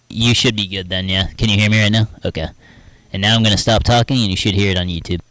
You should be good then, yeah. Can you hear me right now? Okay. And now I'm going to stop talking and you should hear it on YouTube.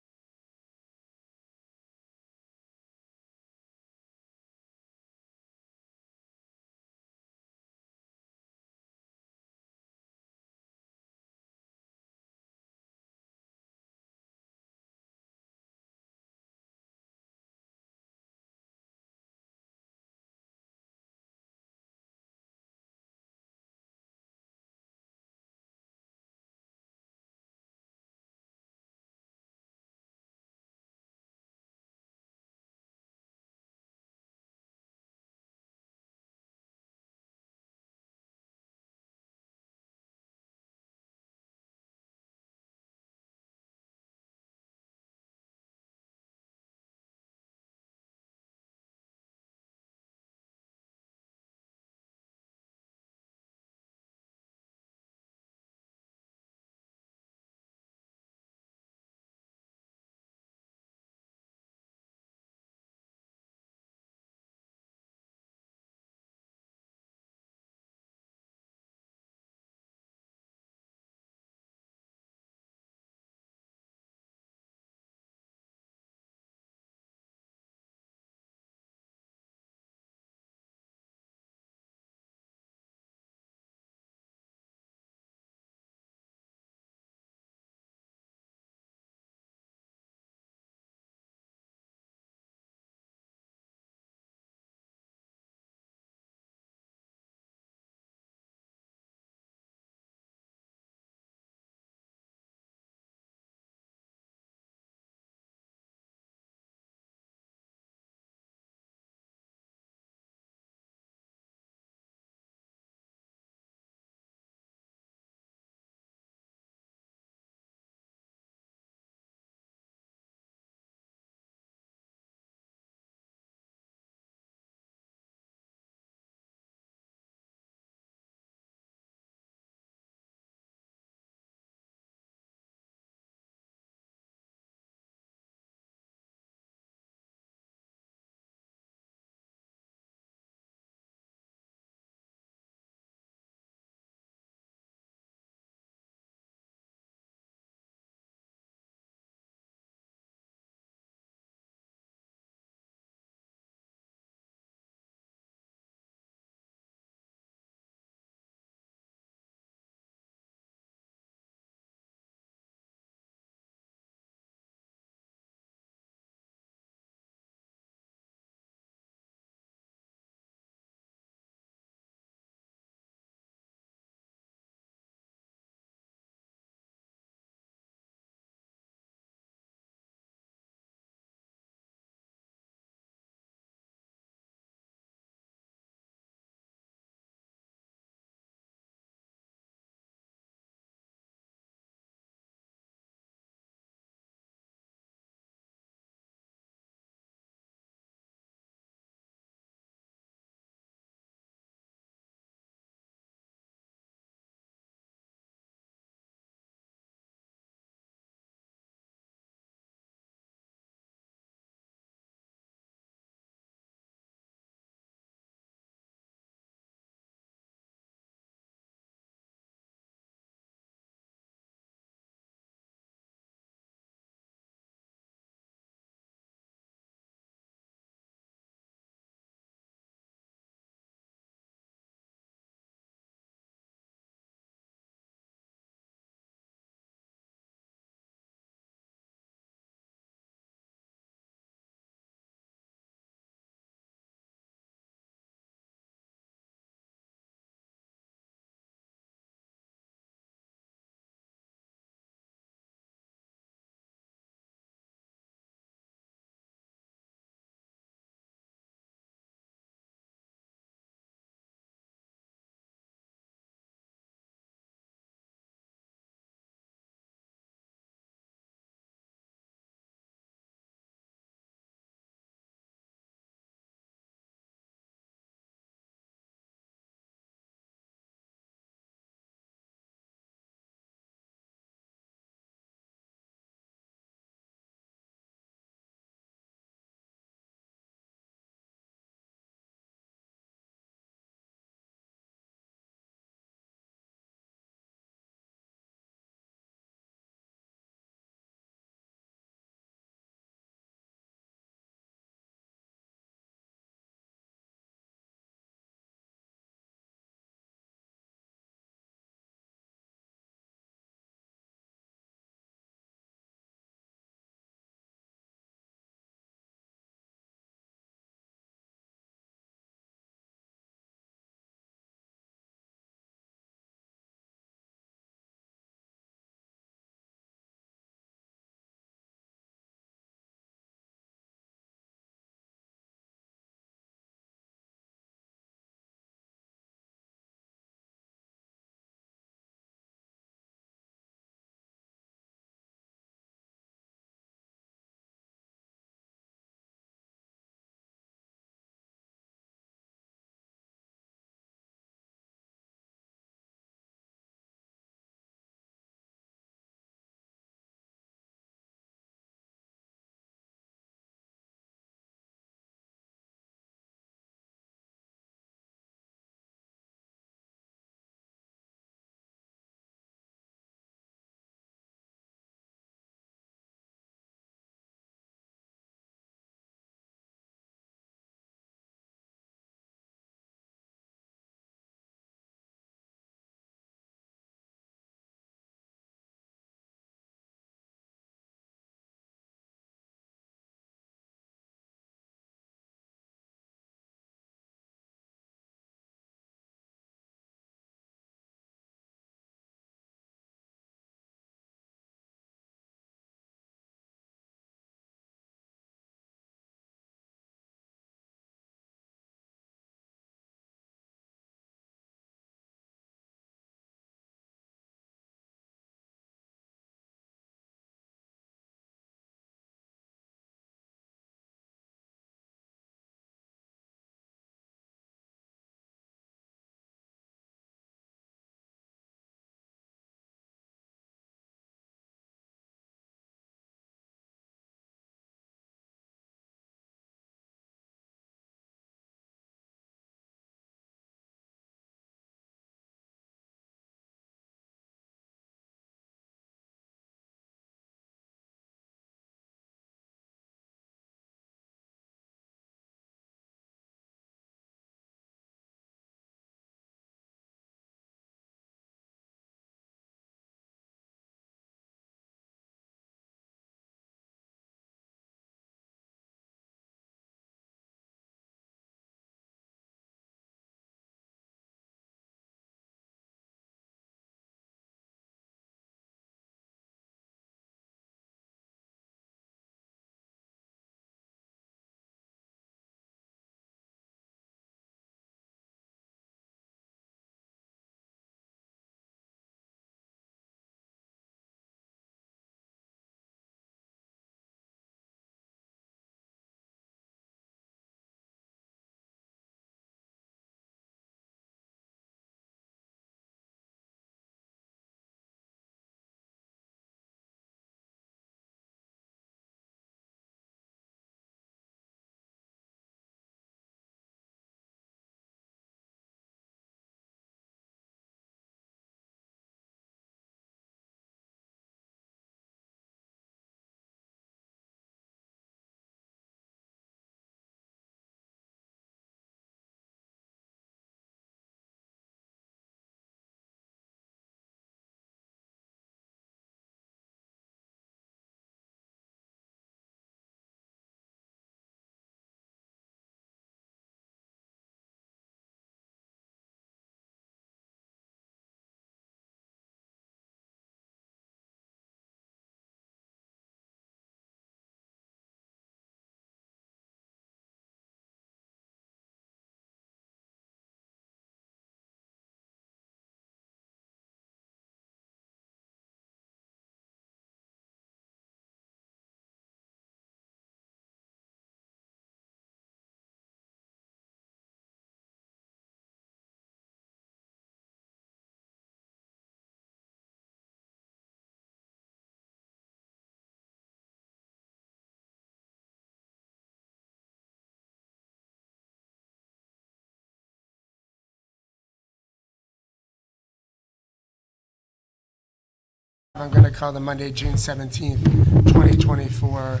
I'm going to call the Monday, June 17th, 2024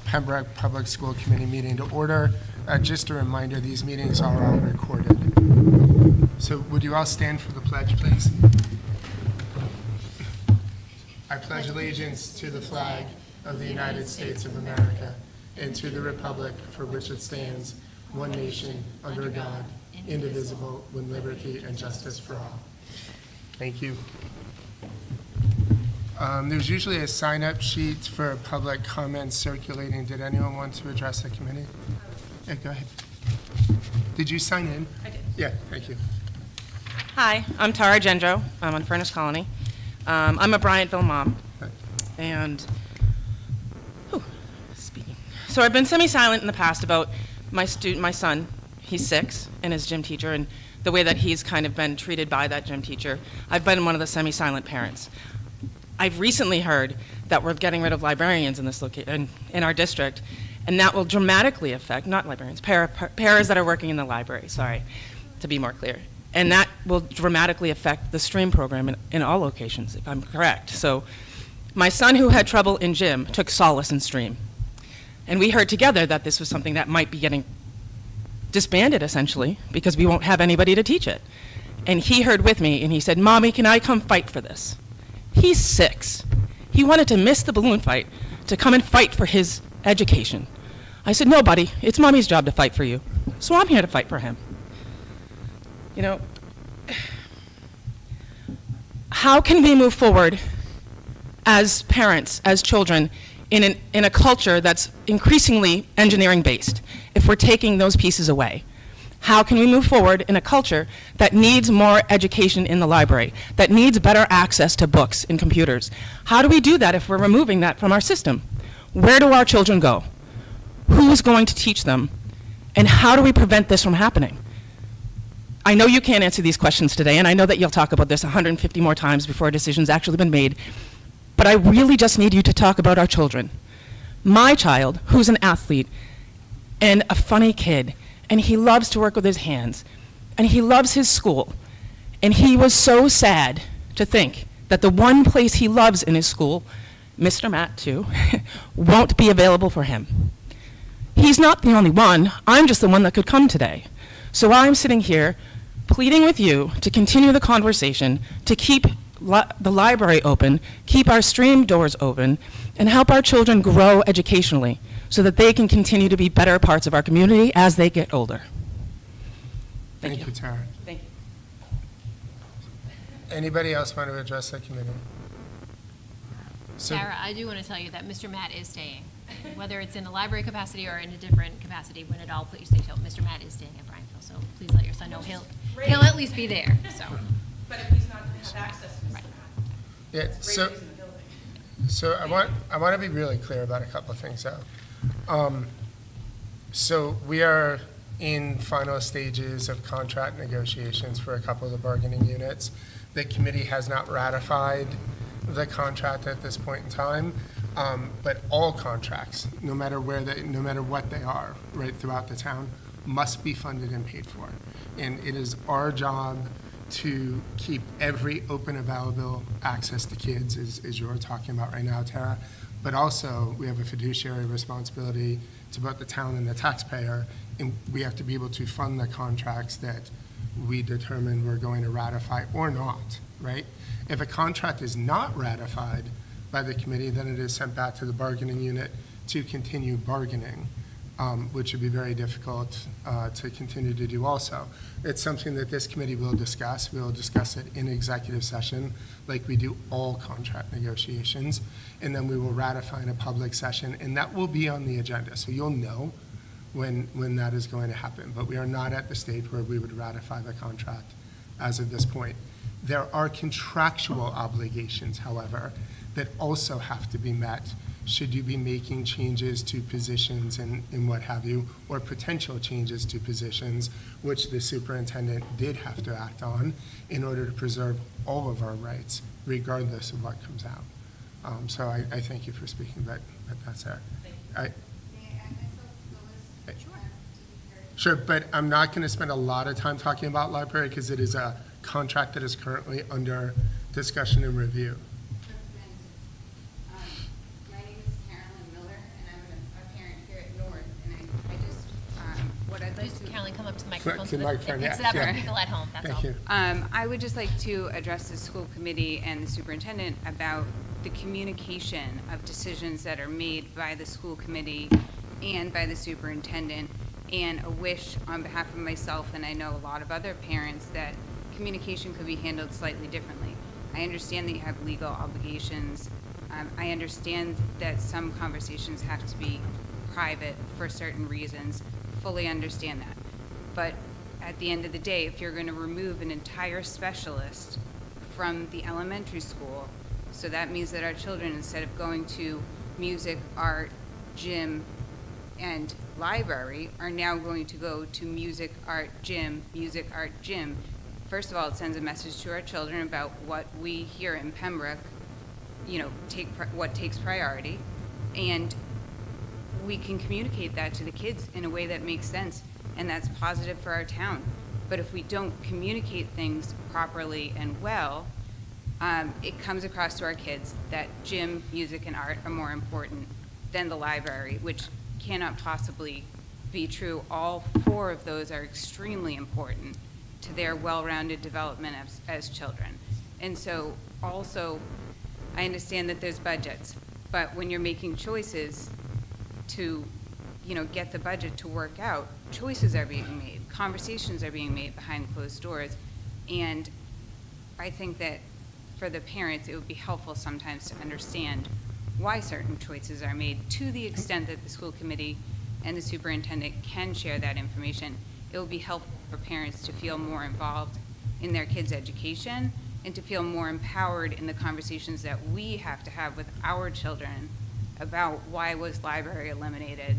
Pembroke Public School Committee meeting to order. Just a reminder, these meetings are all recorded. So would you all stand for the pledge, please? I pledge allegiance to the flag of the United States of America and to the republic for which it stands, one nation, under God, indivisible, with liberty and justice for all. Thank you. There's usually a sign-up sheet for public comments circulating. Did anyone want to address the committee? Yeah, go ahead. Did you sign in? I did. Yeah, thank you. Hi, I'm Tara Gendro. I'm on Furnace Colony. I'm a Bryantville mom. And, speaking. So I've been semi-silent in the past about my son. He's 6, and his gym teacher, and the way that he's kind of been treated by that gym teacher. I've been one of the semi-silent parents. I've recently heard that we're getting rid of librarians in this in our district, and that will dramatically affect, not librarians, paras that are working in the library, sorry, to be more clear. And that will dramatically affect the STREAM program in all locations, if I'm correct. So my son, who had trouble in gym, took solace in STREAM. And we heard together that this was something that might be getting disbanded, essentially, because we won't have anybody to teach it. And he heard with me, and he said, "Mommy, can I come fight for this?" He's 6. He wanted to miss the balloon fight to come and fight for his education. I said, "No, buddy, it's Mommy's job to fight for you. So I'm here to fight for him." You know, how can we move forward as parents, as children, in a culture that's increasingly engineering-based if we're taking those pieces away? How can we move forward in a culture that needs more education in the library, that needs better access to books and computers? How do we do that if we're removing that from our system? Where do our children go? Who's going to teach them? And how do we prevent this from happening? I know you can't answer these questions today, and I know that you'll talk about this 150 more times before a decision's actually been made, but I really just need you to talk about our children. My child, who's an athlete and a funny kid, and he loves to work with his hands, and he loves his school, and he was so sad to think that the one place he loves in his school, Mr. Matt too, won't be available for him. He's not the only one. I'm just the one that could come today. So I'm sitting here pleading with you to continue the conversation, to keep the library open, keep our STREAM doors open, and help our children grow educationally so that they can continue to be better parts of our community as they get older. Thank you, Tara. Thank you. Anybody else want to address the committee? So, Sarah, I do want to tell you that Mr. Matt is staying, whether it's in a library capacity or in a different capacity. When it all please stay till Mr. Matt is staying at Bryantville, so please let your son know he'll at least be there. So. But if he's not going to have access to Mr. Right. yeah, so I want to be really clear about a couple of things, though. So we are in final stages of contract negotiations for a couple of the bargaining units. The committee has not ratified the contract at this point in time, but all contracts, no matter what they are, right throughout the town, must be funded and paid for. And it is our job to keep every open available access to kids, as you're talking about right now, Tara, but also we have a fiduciary responsibility to both the town and the taxpayer, and we have to be able to fund the contracts that we determine we're going to ratify or not, right? If a contract is not ratified by the committee, then it is sent back to the bargaining unit to continue bargaining, which would be very difficult to continue to do also. It's something that this committee will discuss. We'll discuss it in executive session like we do all contract negotiations, and then we will ratify in a public session, and that will be on the agenda. So you'll know when that is going to happen, but we are not at the stage where we would ratify the contract as of this point. There are contractual obligations, however, that also have to be met should you be making changes to positions and what have you, or potential changes to positions, which the superintendent did have to act on in order to preserve all of our rights, regardless of what comes out. So I thank you for speaking, but that's there. Sure, but I'm not going to spend a lot of time talking about library because it is a contract that is currently under discussion and review. Just, Caroline, come up to the microphone To so the that microphone, it picks yes, it up yeah. for people at home, that's all. Thank you. I would just like to address the school committee and the superintendent about the communication of decisions that are made by the school committee and by the superintendent, and a wish on behalf of myself, and I know a lot of other parents, that communication could be handled slightly differently. I understand that you have legal obligations. I understand that some conversations have to be private for certain reasons. Fully understand that. But at the end of the day, if you're going to remove an entire specialist from the elementary school, so that means that our children, instead of going to music, art, gym, and library, are now going to go to music, art, gym, music, art, gym. First of all, it sends a message to our children about what we here in Pembroke, what takes priority, and we can communicate that to the kids in a way that makes sense, and that's positive for our town. But if we don't communicate things properly and well, it comes across to our kids that gym, music, and art are more important than the library, which cannot possibly be true. All 4 of those are extremely important to their well-rounded development as children. And so also, I understand that there's budgets, but when you're making choices to, get the budget to work out, choices are being made, conversations are being made behind closed doors, and I think that for the parents, it would be helpful sometimes to understand why certain choices are made, to the extent that the school committee and the superintendent can share that information. It will be helpful for parents to feel more involved in their kids' education and to feel more empowered in the conversations that we have to have with our children about why was library eliminated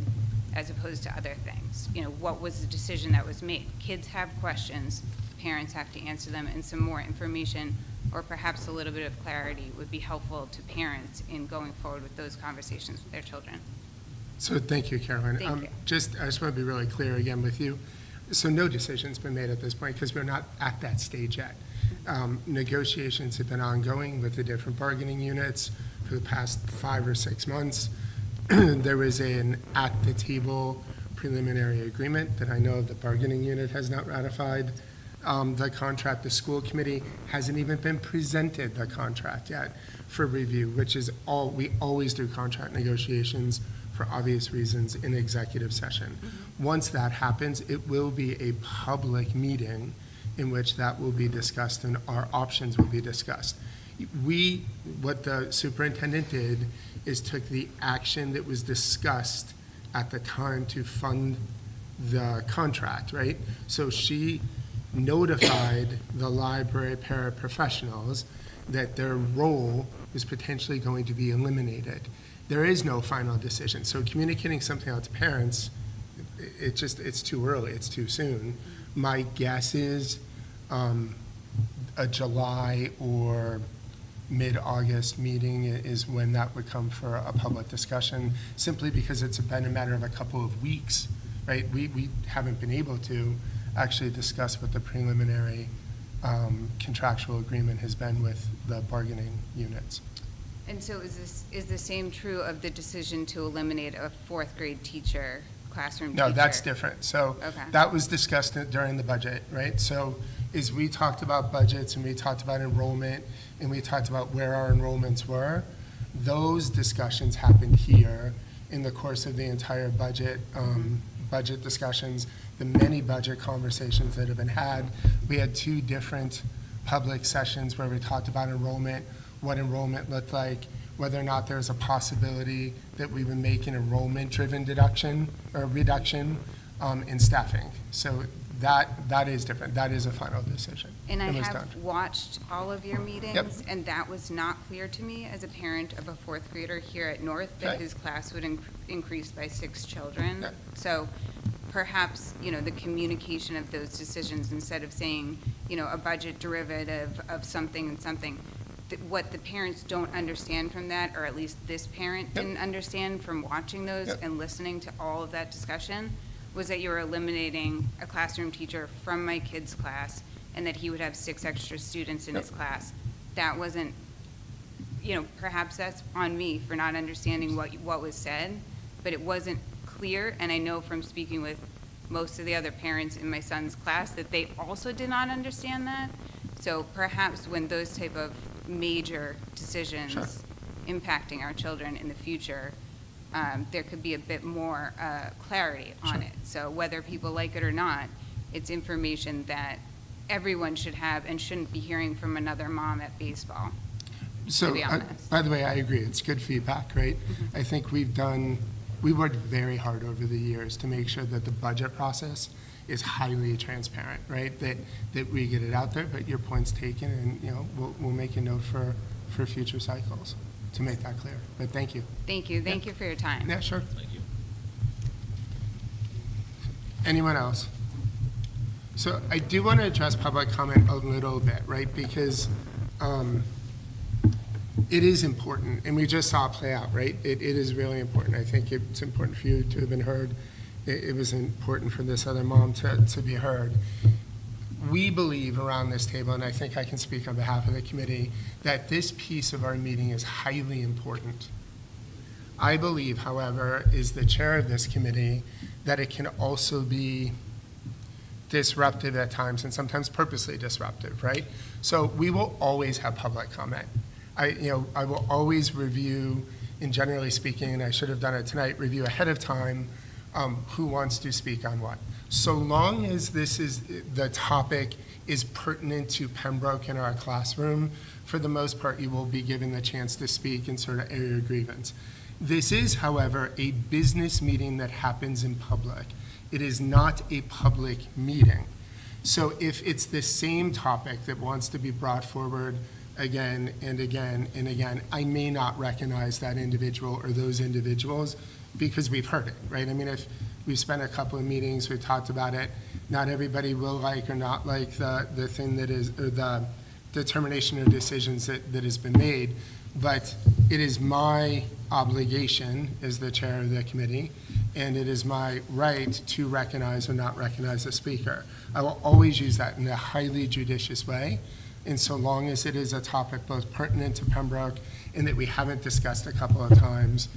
as opposed to other things. What was the decision that was made? Kids have questions, parents have to answer them, and some more information or perhaps a little bit of clarity would be helpful to parents in going forward with those conversations with their children. So thank you, Caroline. Thank you. I just want to be really clear again with you. So no decision's been made at this point because we're not at that stage yet. Negotiations have been ongoing with the different bargaining units for the past 5 or 6 months. There was an at-the-table preliminary agreement that I know the bargaining unit has not ratified. The contract, the school committee hasn't even been presented the contract yet for review, which is we always do contract negotiations for obvious reasons in executive session. Once that happens, it will be a public meeting in which that will be discussed and our options will be discussed. What the superintendent did is took the action that was discussed at the time to fund the contract, right? So she notified the library paraprofessionals that their role was potentially going to be eliminated. There is no final decision. So communicating something out to parents, it's too early, it's too soon. My guess is a July or mid-August meeting is when that would come for a public discussion, simply because it's been a matter of a couple of weeks, right? We haven't been able to actually discuss what the preliminary contractual agreement has been with the bargaining units. And so is the same true of the decision to eliminate a 4th grade teacher, classroom teacher? No, that's different. So Okay. that was discussed during the budget, right? So as we talked about budgets and we talked about enrollment and we talked about where our enrollments were, those discussions happened here in the course of the entire budget discussions, the many budget conversations that have been had. We had 2 different public sessions where we talked about enrollment, what enrollment looked like, whether or not there's a possibility that we would make an enrollment-driven deduction or reduction in staffing. So that is different. That is a final decision. And I It was have done. watched all of your meetings, Yep. and that was not clear to me as a parent of a 4th grader here at North, that Okay. his class would increase by 6 children. Yep. So perhaps, the communication of those decisions, instead of saying, a budget derivative of something and something, what the parents don't understand from that, or at least this parent Yep. didn't understand from watching those Yep. and listening to all of that discussion, was that you were eliminating a classroom teacher from my kid's class and that he would have 6 extra students in his class. That wasn't, perhaps that's on me for not understanding what was said, but it wasn't clear, and I know from speaking with most of the other parents in my son's class that they also did not understand that. So perhaps when those type of major decisions Sure. impacting our children in the future, there could be a bit more clarity on it. So whether people like it or not, it's information that everyone should have and shouldn't be hearing from another mom at baseball. So, be honest. by the way, I agree. It's good feedback, right? I think we worked very hard over the years to make sure that the budget process is highly transparent, right? That we get it out there, but your point's taken, and, you know, we'll make a note for future cycles to make that clear. But thank you. Thank you. Thank you for your time. Yeah, sure. Thank you. Anyone else? So I do want to address public comment a little bit, right? Because it is important, and we just saw it play out, right? It is really important. I think it's important for you to have been heard. It was important for this other mom to be heard. We believe around this table, and I think I can speak on behalf of the committee, that this piece of our meeting is highly important. I believe, however, as the chair of this committee, that it can also be disruptive at times, and sometimes purposely disruptive, right? So we will always have public comment. I will always review, and generally speaking, and I should have done it tonight, review ahead of time who wants to speak on what. So long as the topic is pertinent to Pembroke in our classroom, for the most part, you will be given the chance to speak and sort of air your grievance. This is, however, a business meeting that happens in public. It is not a public meeting. So if it's the same topic that wants to be brought forward again and again and again, I may not recognize that individual or those individuals because we've heard it, right? I mean, if we've spent a couple of meetings, we've talked about it, not everybody will like or not like the thing that is, or the determination or decisions that has been made, but it is my obligation as the chair of the committee, and it is my right to recognize or not recognize a speaker. I will always use that in a highly judicious way, and so long as it is a topic both pertinent to Pembroke and that we haven't discussed a couple of times,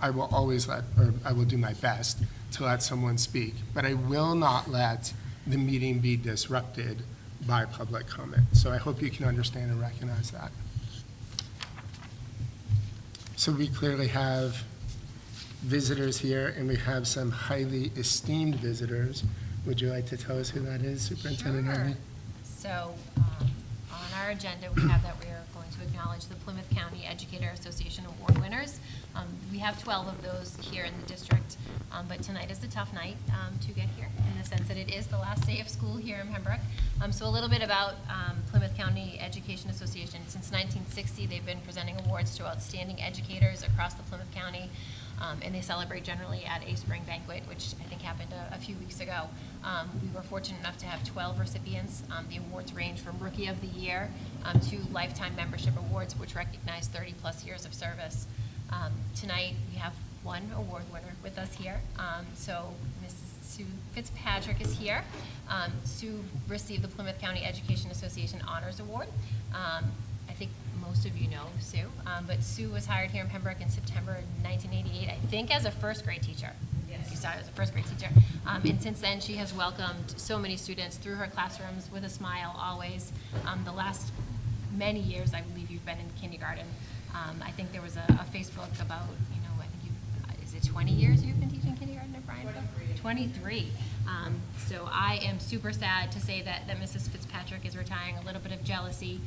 I will always I will do my best to let someone speak. But I will not let the meeting be disrupted by public comment. So I hope you can understand and recognize that. So we clearly have visitors here, and we have some highly esteemed visitors. Would you like to tell us who that is, Superintendent Harvey? Sure. So on our agenda, we have that we are going to acknowledge the Plymouth County Educator Association Award winners. We have 12 of those here in the district, but tonight is a tough night to get here in the sense that it is the last day of school here in Pembroke. So a little bit about Plymouth County Education Association. Since 1960, they've been presenting awards to outstanding educators across the Plymouth County. And they celebrate generally at a spring banquet, which I think happened a few weeks ago. We were fortunate enough to have 12 recipients. The awards range from Rookie of the Year to Lifetime Membership Awards, which recognize 30-plus years of service. Tonight, we have one award winner with us here. So Mrs. Sue Fitzpatrick is here. Sue received the Plymouth County Education Association Honors Award. I think most of you know Sue, but Sue was hired here in Pembroke in September 1988, I think as a first grade teacher. Yes. She started as a first grade teacher. And since then, she has welcomed so many students through her classrooms with a smile always. The last many years, I believe you've been in kindergarten. I think there was a Facebook about, I think is it 20 years you've been teaching kindergarten at Bryanville? 23. So I am super sad to say that Mrs. Fitzpatrick is retiring. A little bit of jealousy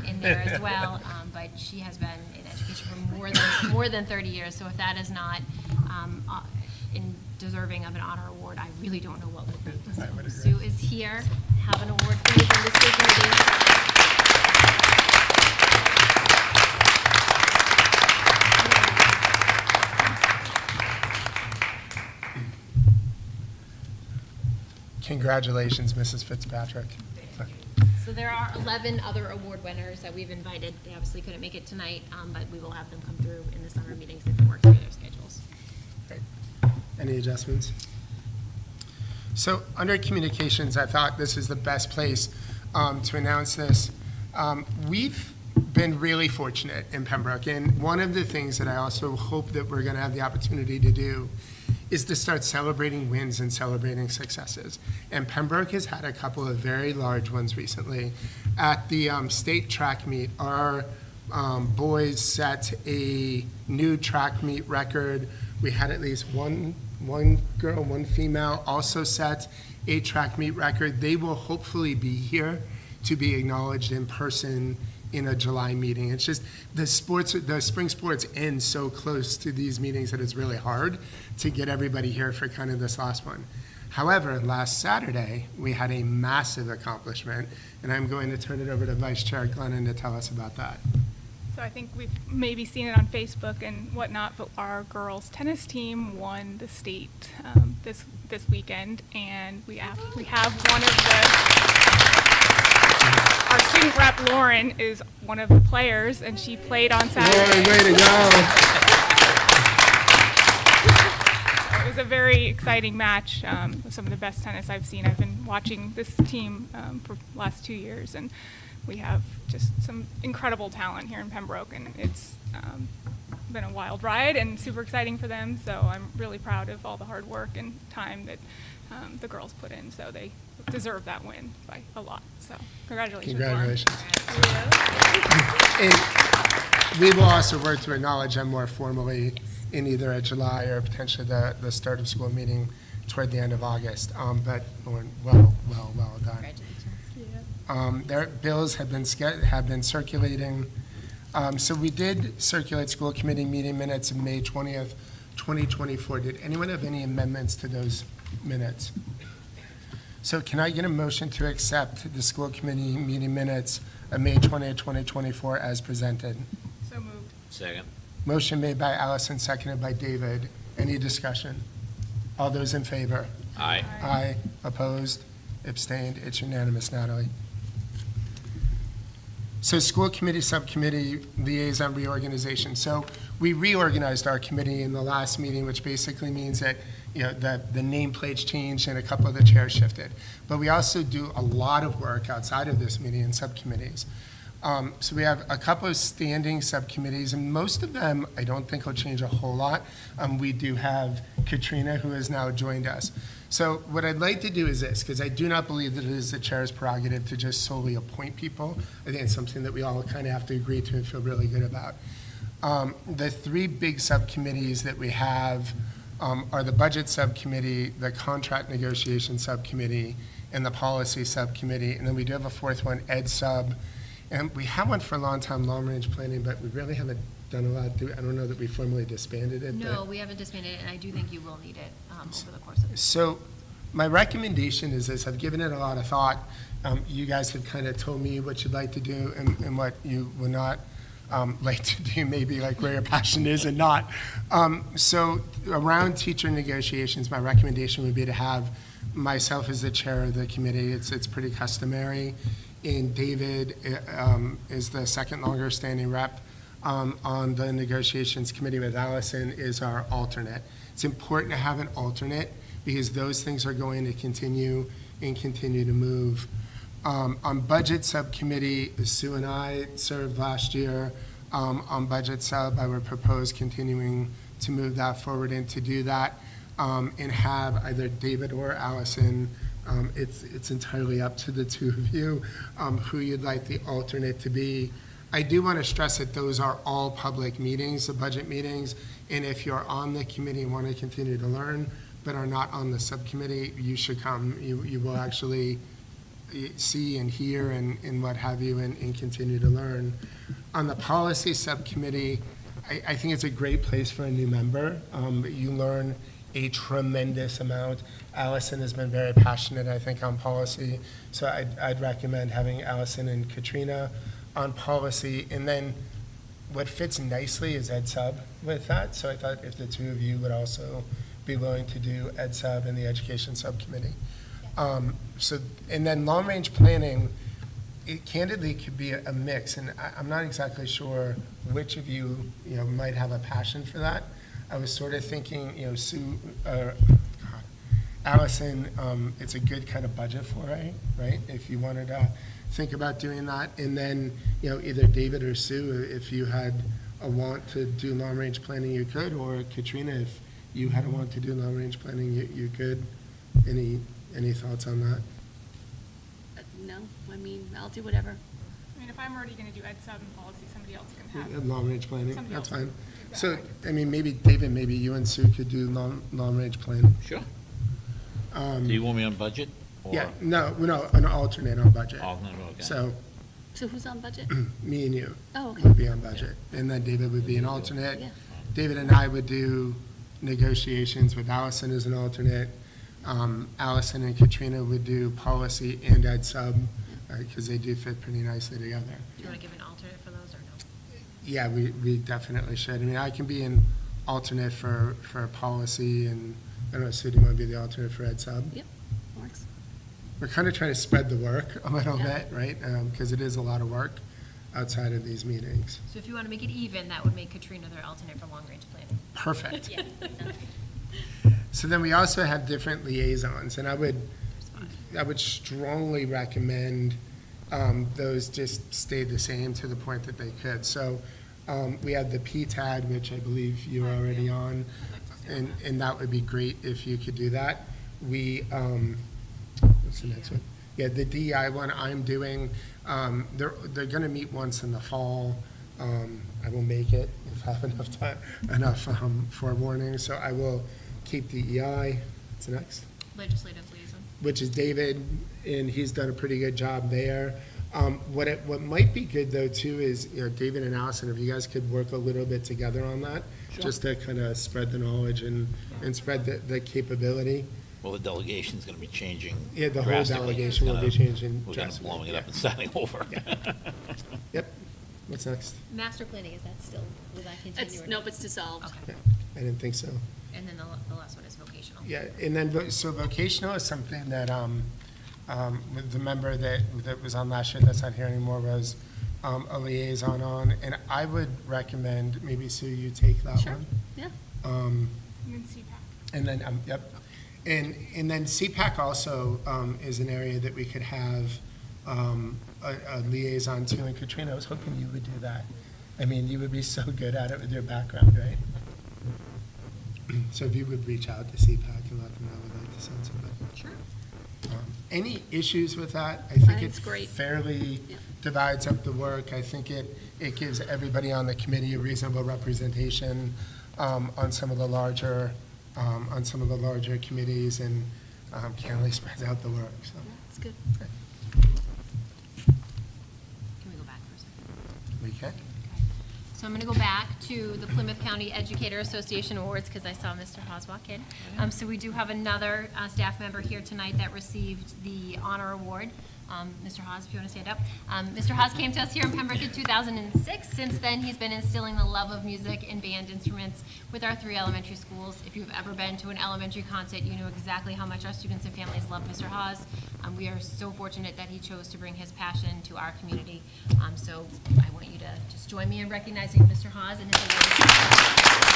in there as well, but she has been in education for more than 30 years. So if that is not deserving of an honor award, I really don't know what would be. So Sue is here. Have an award for you from the school committee. Congratulations, Mrs. Fitzpatrick. So there are 11 other award winners that we've invited. They obviously couldn't make it tonight, but we will have them come through in the summer meetings if it works for their schedules. Great. Any adjustments? So under communications, I thought this is the best place to announce this. We've been really fortunate in Pembroke, and one of the things that I also hope that we're going to have the opportunity to do is to start celebrating wins and celebrating successes. And Pembroke has had a couple of very large ones recently. At the state track meet, our boys set a new track meet record. We had at least one girl, one female also set a track meet record. They will hopefully be here to be acknowledged in person in a July meeting. It's just the spring sports end so close to these meetings that it's really hard to get everybody here for kind of this last one. However, last Saturday, we had a massive accomplishment, and I'm going to turn it over to Vice Chair Glennon to tell us about that. So I think we've maybe seen it on Facebook and whatnot, but our girls tennis team won the state this weekend, and we have one of our student rep, Lauren, is one of the players, and she played on Saturday. Lauren, way to go. It was a very exciting match, some of the best tennis I've seen. I've been watching this team for the last 2 years, and we have just some incredible talent here in Pembroke, and it's been a wild ride and super exciting for them. So I'm really proud of all the hard work and time that the girls put in. So they deserve that win by a lot. So congratulations, Congratulations. Lauren. And we will also work to acknowledge them more formally in either a July or potentially the start of school meeting toward the end of August. But Lauren, well done. Their bills have been circulating. So we did circulate school committee meeting minutes of May 20th, 2024. Did anyone have any amendments to those minutes? So can I get a motion to accept the school committee meeting minutes of May 20th, 2024 as presented? So moved. Second. Motion made by Allison, seconded by David. Any discussion? All those in favor? Aye. Aye. Opposed? Abstained? It's unanimous, Natalie. So school committee, subcommittee, liaison reorganization. So we reorganized our committee in the last meeting, which basically means that, the nameplates changed and a couple of the chairs shifted. But we also do a lot of work outside of this meeting in subcommittees. So we have a couple of standing subcommittees, and most of them I don't think will change a whole lot. We do have Katrina, who has now joined us. So what I'd like to do is this, because I do not believe that it is the chair's prerogative to just solely appoint people. I think it's something that we all kind of have to agree to and feel really good about. The three big subcommittees that we have are the budget subcommittee, the contract negotiation subcommittee, and the policy subcommittee. And then we do have a fourth one, ed sub. And we had one for a long time, long-range planning, but we really haven't done a lot. I don't know that we formally disbanded it. No, we haven't disbanded it, and I do think you will need it over the course of the So my recommendation is this. I've given it a lot of thought. You guys have kind of told me what you'd like to do and what you would not like to do, maybe like where your passion is and not. So around teacher negotiations, my recommendation would be to have myself as the chair of the committee. It's pretty customary. And David is the second longer standing rep on the negotiations committee with Allison is our alternate. It's important to have an alternate because those things are going to continue and continue to move. On budget subcommittee, Sue and I served last year. On budget sub, I would propose continuing to move that forward and to do that and have either David or Allison. It's entirely up to the two of you who you'd like the alternate to be. I do want to stress that those are all public meetings, the budget meetings, and if you're on the committee and want to continue to learn but are not on the subcommittee, you should come. You will actually see and hear and what have you and continue to learn. On the policy subcommittee, I think it's a great place for a new member. You learn a tremendous amount. Allison has been very passionate, I think, on policy, so I'd recommend having Allison and Katrina on policy. And then what fits nicely is ed sub with that, so I thought if the two of you would also be willing to do ed sub and the education subcommittee. And then long-range planning, it candidly could be a mix, and I'm not exactly sure which of you, might have a passion for that. I was sort of thinking, Allison, it's a good kind of budget for it, right? If you wanted to think about doing that. And then, either David or Sue, if you had a want to do long-range planning, you could, or Katrina, you had wanted to do long-range planning, you good? Any thoughts on that? No, I mean, I'll do whatever. I mean, if I'm already going to do ed sub and policy, somebody else can have. Long-range planning, Somebody that's else fine. can do that. So, I mean, maybe, David, maybe you and Sue could do long-range planning. Sure. Do you want me on budget? Or- Yeah, no, an alternate on budget. Oh, no, okay. So, So who's on budget? me and you Oh, okay. would be on budget, and then David would be an alternate. Yeah. David and I would do negotiations with Allison as an alternate. Allison and Katrina would do policy and ed sub, because they do fit pretty nicely together. Do you want to give an alternate for those or no? Yeah, we definitely should. I mean, I can be an alternate for policy, and I don't know, Sue, do you want to be the alternate for ed sub? Yep, works. We're kind of trying to spread the work a little Yeah. bit, right? Because it is a lot of work outside of these meetings. So if you want to make it even, that would make Katrina their alternate for long-range planning. Perfect. Yeah, sounds good. So then we also have different liaisons, and I would strongly recommend those just stay the same to the point that they could. So we have the PTAD, which I believe you're already on, and that would be great if you could do that. We, what's the next one? Yeah, the DEI one I'm doing, they're gonna meet once in the fall. I will make it if I have enough time, enough forewarning, so I will keep DEI. What's the next? Legislative liaison. Which is David, and he's done a pretty good job there. What might be good, though, too, is, David and Allison, if you guys could work a little bit together on that, just to kind of spread the knowledge and spread the capability. Well, the delegation's gonna be changing Yeah, the whole drastically. delegation will be It's changing We're kind of drastically, blowing it up yeah. and starting over. Yep. What's next? Master planning, is that still, will that continue? or Nope, it's dissolved. Okay. Yeah, I didn't think so. And then the last one is vocational. Yeah, and then, so vocational is something that, with the member that was on last year that's not here anymore was a liaison on, and I would recommend, maybe Sue, you take that Sure. one. Yeah. And then CPAC. And then, yep. And then CPAC also is an area that we could have a liaison to. And Katrina, I was hoping you would do that. I mean, you would be so good at it with your background, right? So if you would reach out to CPAC and let them know we'd like to send somebody. Sure. Any issues with that? I think think it it's great. fairly Yeah. divides up the work. I think it gives everybody on the committee a reasonable representation on some of the larger committees, and really spreads out the work, so. It's good. Can we go back for a second? We can. So I'm going to go back to the Plymouth County Educator Association Awards because I saw Mr. Haas walk in. So we do have another staff member here tonight that received the honor award. Mr. Haas, if you want to stand up. Mr. Haas came to us here in Pembroke in 2006. Since then, he's been instilling the love of music and band instruments with our 3 elementary schools. If you've ever been to an elementary concert, you know exactly how much our students and families love Mr. Haas. We are so fortunate that he chose to bring his passion to our community. So I want you to just join me in recognizing Mr. Haas and his award.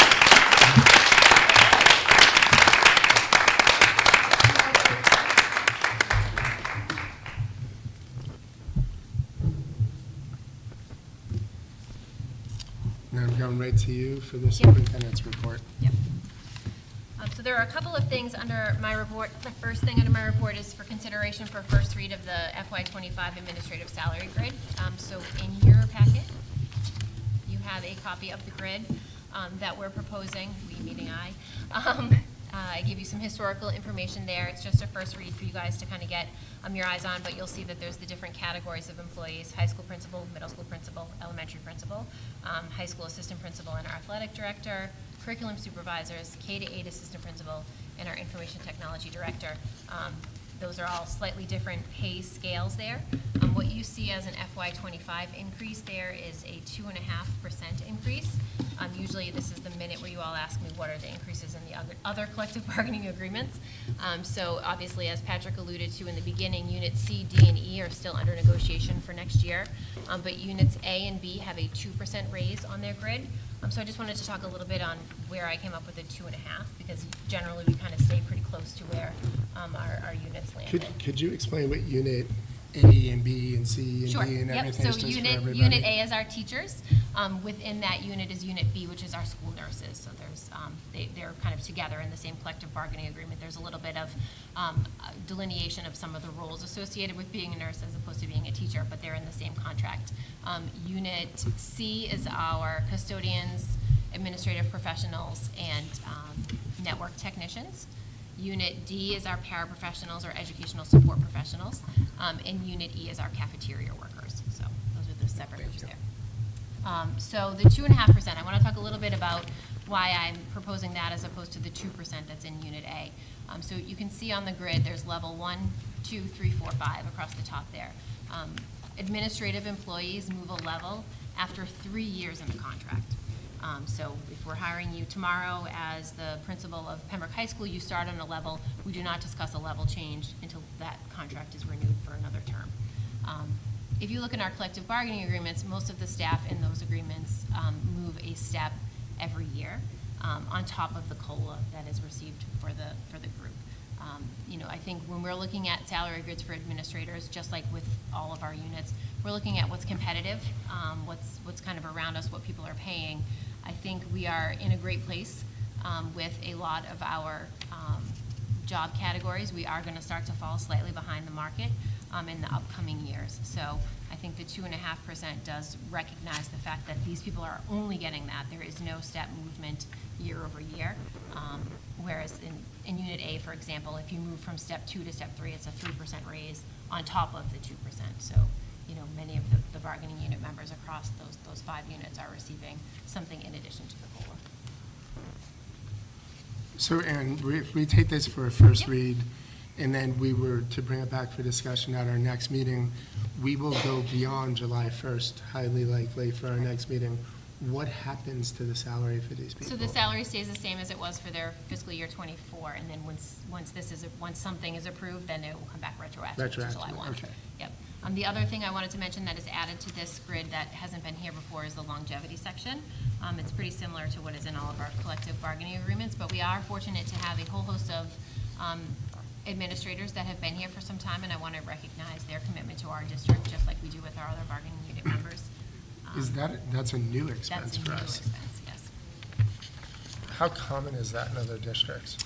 Now I'm going right to you for the superintendent's report. Yep. So there are a couple of things under my report. The first thing under my report is for consideration for first read of the FY25 administrative salary grid. So in your packet, you have a copy of the grid that we're proposing, we meaning I gave you some historical information there. It's just a first read for you guys to kind of get your eyes on, but you'll see that there's the different categories of employees: high school principal, middle school principal, elementary principal, high school assistant principal and our athletic director, curriculum supervisors, K-8 assistant principal, and our information technology director. Those are all slightly different pay scales there. What you see as an FY25 increase there is a 2.5% increase. Usually this is the minute where you all ask me what are the increases in the other collective bargaining agreements. So obviously, as Patrick alluded to in the beginning, units C, D, and E are still under negotiation for next year. But units A and B have a 2% raise on their grid. So I just wanted to talk a little bit on where I came up with a 2.5, because generally we kind of stay pretty close to where our units landed. Could you explain what unit A and B and C and Sure. D and Yep. everything So is just for everybody? unit A is our teachers. Within that unit is Unit B, which is our school nurses. So there's, they're kind of together in the same collective bargaining agreement. There's a little bit of delineation of some of the roles associated with being a nurse as opposed to being a teacher, but they're in the same contract. Unit C is our custodians, administrative professionals, and network technicians. Unit D is our paraprofessionals or educational support professionals, and Unit E is our cafeteria workers. So those are the separate groups there. So the 2.5%, I want to talk a little bit about why I'm proposing that as opposed to the 2% that's in Unit A. So you can see on the grid, there's level 1, 2, 3, 4, 5 across the top there. Administrative employees move a level after 3 years in the contract. So if we're hiring you tomorrow as the principal of Pembroke High School, you start on a level. We do not discuss a level change until that contract is renewed for another term. If you look in our collective bargaining agreements, most of the staff in those agreements move a step every year on top of the COLA that is received for the group. I think when we're looking at salary grids for administrators, just like with all of our units, we're looking at what's competitive, what's kind of around us, what people are paying. I think we are in a great place with a lot of our job categories. We are going to start to fall slightly behind the market in the upcoming years. So I think the 2.5% does recognize the fact that these people are only getting that. There is no step movement year over year. Whereas in Unit A, for example, if you move from step 2 to step 3, it's a 3% raise on top of the 2%. So, many of the bargaining unit members across those 5 units are receiving something in addition to the COLA. So, Erin, if we take this for a first Yep. read, and then we were to bring it back for discussion at our next meeting, we will go beyond July 1st, highly likely, for our next meeting. What happens to the salary for these people? So the salary stays the same as it was for their fiscal year '24, and then once something is approved, then it will come back retroactive to July 1. Okay. Yep. The other thing I wanted to mention that is added to this grid that hasn't been here before is the longevity section. It's pretty similar to what is in all of our collective bargaining agreements, but we are fortunate to have a whole host of administrators that have been here for some time, and I want to recognize their commitment to our district, just like we do with our other bargaining unit members. That's a new expense That's a for new us. expense, yes. How common is that in other districts?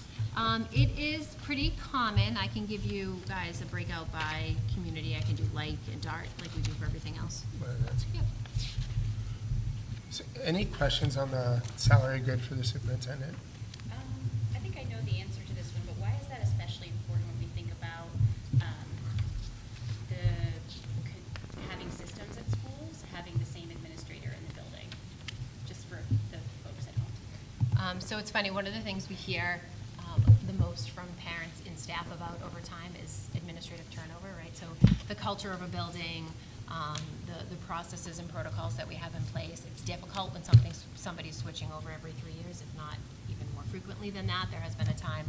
It is pretty common. I can give you guys a breakout by community. I can do light and dark like we do for everything else. Well, that's- Yep. So any questions on the salary grid for the superintendent? I think I know the answer to this one, but why is that especially important when we think about having systems at schools, having the same administrator in the building, just for the folks at home? So it's funny, one of the things we hear the most from parents and staff about over time is administrative turnover, right? So the culture of a building, the processes and protocols that we have in place. It's difficult when somebody's switching over every 3 years, if not even more frequently than that. There has been a time,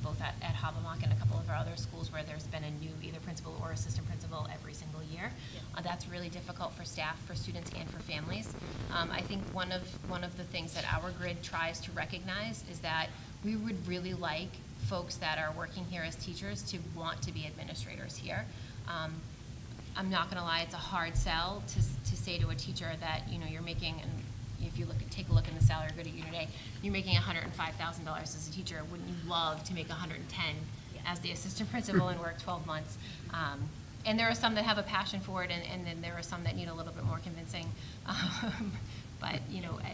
both at Hobbamock and a couple of our other schools, where there's been a new either principal or assistant principal every single year. Yeah. That's really difficult for staff, for students, and for families. I think one of the things that our grid tries to recognize is that we would really like folks that are working here as teachers to want to be administrators here. I'm not going to lie, it's a hard sell to say to a teacher that, you're making, and if you take a look in the salary grid at Unit A, you're making $105,000 as a teacher. Wouldn't you love to make $110 as the assistant principal and work 12 months? And there are some that have a passion for it, and then there are some that need a little bit more convincing. But,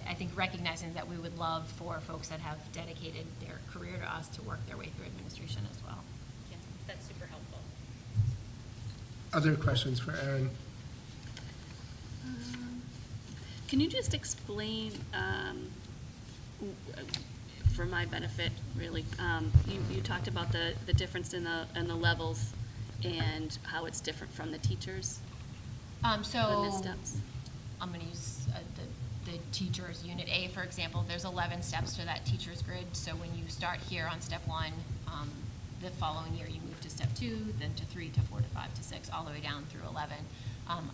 I think recognizing that we would love for folks that have dedicated their career to us to work their way through administration as well. Yeah, that's super helpful. Other questions for Erin? Can you just explain, for my benefit, really, you talked about the difference in the levels and how it's different from the teachers? So the steps. I'm going to use the teachers Unit A, for example. There's 11 steps to that teacher's grid. So when you start here on step 1, the following year you move to step 2, then to 3, to 4, to 5, to 6, all the way down through 11.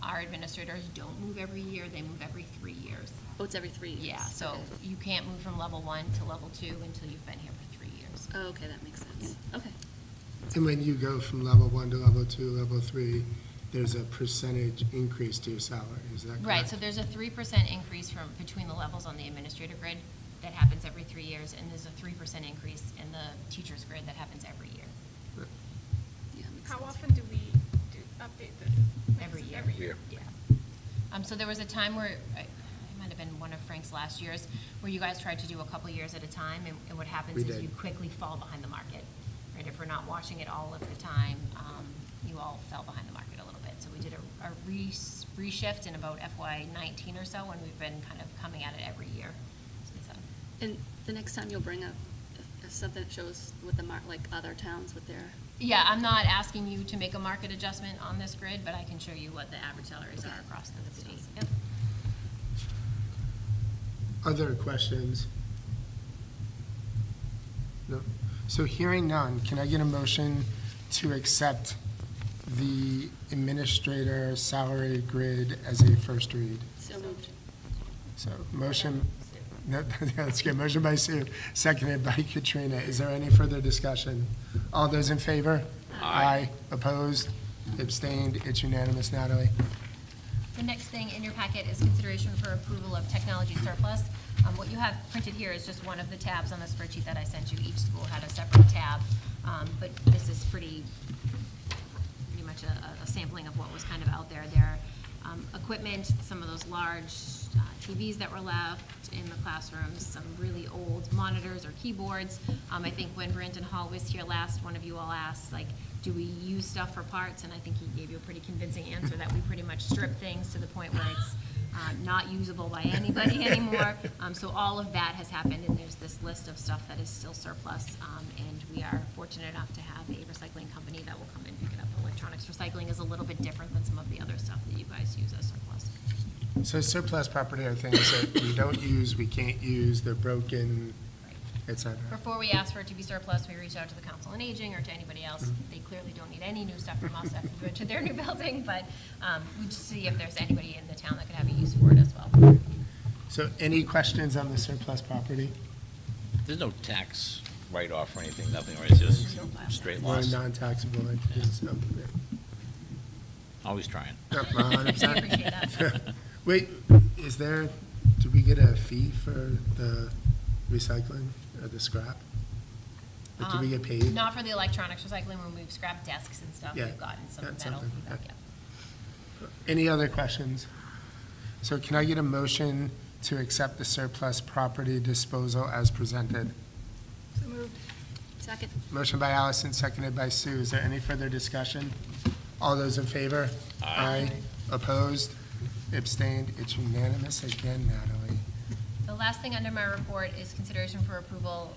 Our administrators don't move every year, they move every 3 years. Oh, it's every 3 years? Yeah, so Okay. you can't move from level 1 to level 2 until you've been here for 3 years. Oh, okay, that makes sense. Okay. And when you go from level 1 to level 2, level 3, there's a percentage increase to your salary, is that correct? Right, so there's a 3% increase from between the levels on the administrative grid that happens every 3 years, and there's a 3% increase in the teacher's grid that happens every year. Yeah, makes How sense. often do we update this? Every year. Every year. Yeah. So there was a time where, it might have been one of Frank's last years, where you guys tried to do a couple years at a time, and what happens We is did. you quickly fall behind the market, right? If we're not watching it all of the time, you all fell behind the market a little bit. So we did a reshift in about FY '19 or so, and we've been kind of coming at it every year since then. And the next time you'll bring up something that shows what the like other towns with their, Yeah, I'm not asking you to make a market adjustment on this grid, but I can show you what the average salaries are across the state. Yep. Other questions? No. So hearing none, can I get a motion to accept the administrator salary grid as a first read? so moved. So motion, no, let's get motion by Sue, seconded by Katrina. Is there any further discussion? All those in favor? Aye. Opposed? Abstained? It's unanimous, Natalie. The next thing in your packet is consideration for approval of technology surplus. What you have printed here is just one of the tabs on the spreadsheet that I sent you. Each school had a separate tab, but this is pretty much a sampling of what was kind of out there. There equipment, some of those large TVs that were left in the classrooms, some really old monitors or keyboards. I think when Branton Hall was here last, one of you all asked, like, do we use stuff for parts? And I think he gave you a pretty convincing answer that we pretty much strip things to the point where it's not usable by anybody anymore. So all of that has happened, and there's this list of stuff that is still surplus, and we are fortunate enough to have a recycling company that will come and pick it up. Electronics recycling is a little bit different than some of the other stuff that you guys use as surplus. So surplus property are things that we don't use, we can't use, they're broken, Right. et cetera. Before we ask for it to be surplus, we reach out to the Council on Aging or to anybody else. They clearly don't need any new stuff from us after we go to their new building, but we just see if there's anybody in the town that could have a use for it as well. So any questions on the surplus property? There's no tax write-off or anything, nothing, right? It's just straight Or loss. non-taxable entities? So, yeah. Always trying. Yep, I 100%. appreciate that. Wait, do we get a fee for the recycling or the scrap? Or do we get paid? Not for the electronics recycling. When we've scrapped desks and stuff, Yeah, we've gotten some that's metal something, feedback, yeah. yeah. Any other questions? So can I get a motion to accept the surplus property disposal as presented? So moved. Second. Motion by Allison, seconded by Sue. Is there any further discussion? All those in favor? Aye. Opposed? Abstained? It's unanimous again, Natalie. The last thing under my report is consideration for approval.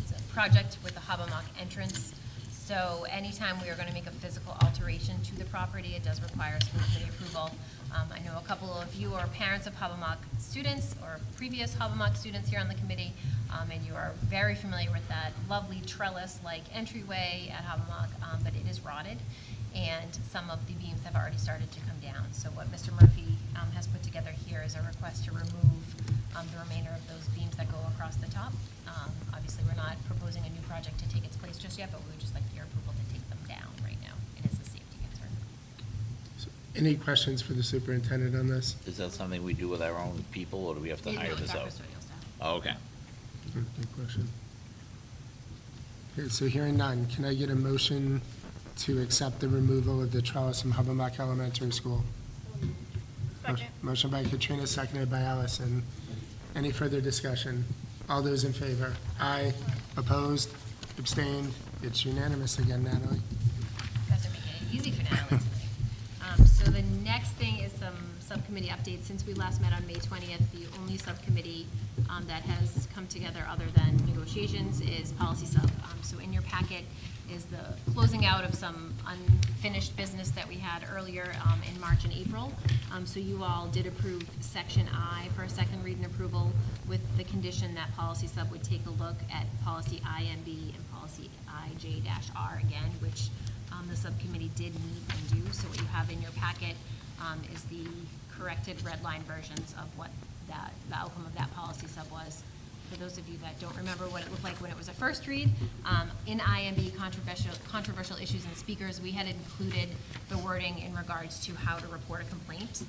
It's a project with the Hobbamock entrance. So anytime we are going to make a physical alteration to the property, it does require school committee approval. I know a couple of you are parents of Hobbamock students or previous Hobbamock students here on the committee, and you are very familiar with that lovely trellis-like entryway at Hobbamock, but it is rotted, and some of the beams have already started to come down. So what Mr. Murphy has put together here is a request to remove the remainder of those beams that go across the top. Obviously, we're not proposing a new project to take its place just yet, but we would just like your approval to take them down right now. It is a safety concern. So any questions for the superintendent on this? Is that something we do with our own people, or do we have to hire this Dr. out? Custodial staff. Oh, okay. Good question. Okay, so hearing none, can I get a motion to accept the removal of the trellis from Hubbamock Elementary School? Second. Motion by Katrina, seconded by Allison. Any further discussion? All those in favor? Aye. Opposed? Abstained? It's unanimous again, Natalie. You guys are making it easy for Natalie today. So the next thing is some subcommittee updates. Since we last met on May 20th, the only subcommittee that has come together other than negotiations is policy sub. So in your packet is the closing out of some unfinished business that we had earlier in March and April. So you all did approve Section I for a second read and approval with the condition that policy sub would take a look at policy IMB and policy IJ-R again, which the subcommittee did meet and do. So what you have in your packet is the corrected red line versions of what the outcome of that policy sub was. for those of you that don't remember what it looked like when it was a first read, in IMB controversial issues and speakers, we had included the wording in regards to how to report a complaint.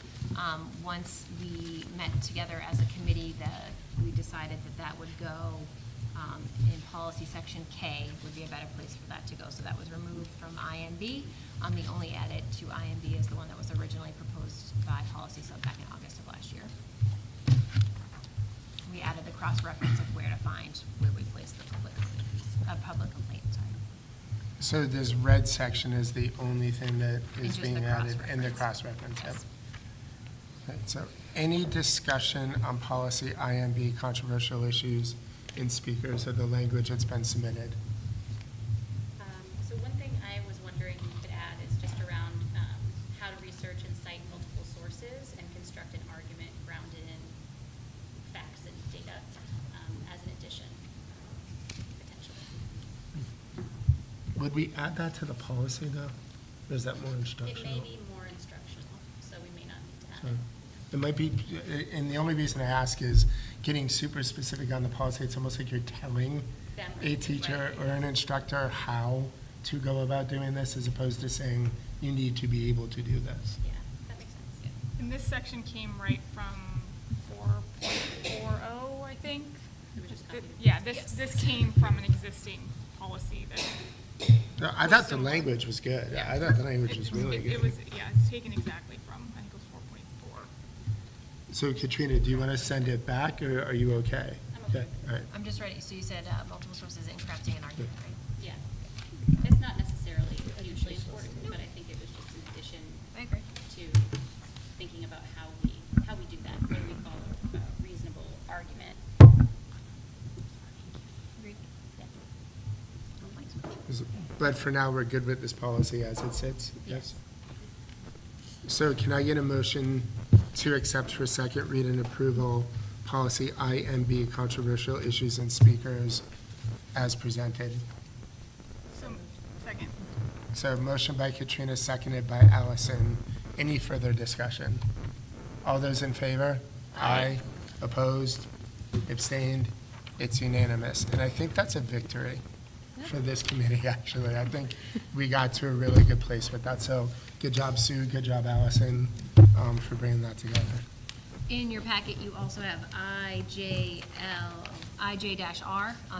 Once we met together as a committee, we decided that would go in policy section K would be a better place for that to go. So that was removed from IMB. The only edit to IMB is the one that was originally proposed by policy sub back in August of last year. We added the cross-reference of where to find where we place the public complaint, sorry. So this red section is the only thing that And is just being the added in the cross-reference. cross-reference? Yep. Yes. Okay, so any discussion on policy IMB controversial issues in speakers of the language that's been submitted? So one thing I was wondering you could add is just around how to research and cite multiple sources and construct an argument grounded in facts and data as an addition, potentially. Would we add that to the policy, though? Or is that more It instructional? may be more instructional, so we may not need to add So it. it might be, and the only reason I ask is getting super specific on the policy, it's almost like you're telling Them, a teacher right. or an instructor how to go about doing this, as opposed to saying, you need to be able to do this. Yeah, that makes sense. And this section came right from 4.40, I think. We were just copying it. Yeah, Yes. this came from an existing policy that. No, I thought the similar. language was good. Yeah. I thought the language was It- really it- good. It was, yeah, it's taken exactly from, I think it was 4.4. So Katrina, do you want to send it back, or are you okay? I'm okay. All right. I'm just ready. So you said multiple sources in crafting an argument, right? Yeah. It's not necessarily hugely important, but I think it was just an addition I agree. to thinking about how we do that, when we follow a reasonable argument. Agreed. Yeah. But for now, we're good with this policy as it sits? Yes. So can I get a motion to accept for second read and approval policy IMB controversial issues and speakers as presented? So, second. So motion by Katrina, seconded by Allison. Any further discussion? All those in favor? Aye. Opposed? Abstained? It's unanimous. And I think that's a victory for this committee, actually. I think we got to a really good place with that. So good job, Sue. Good job, Allison, for bringing that together. In your packet, you also have IJ-R.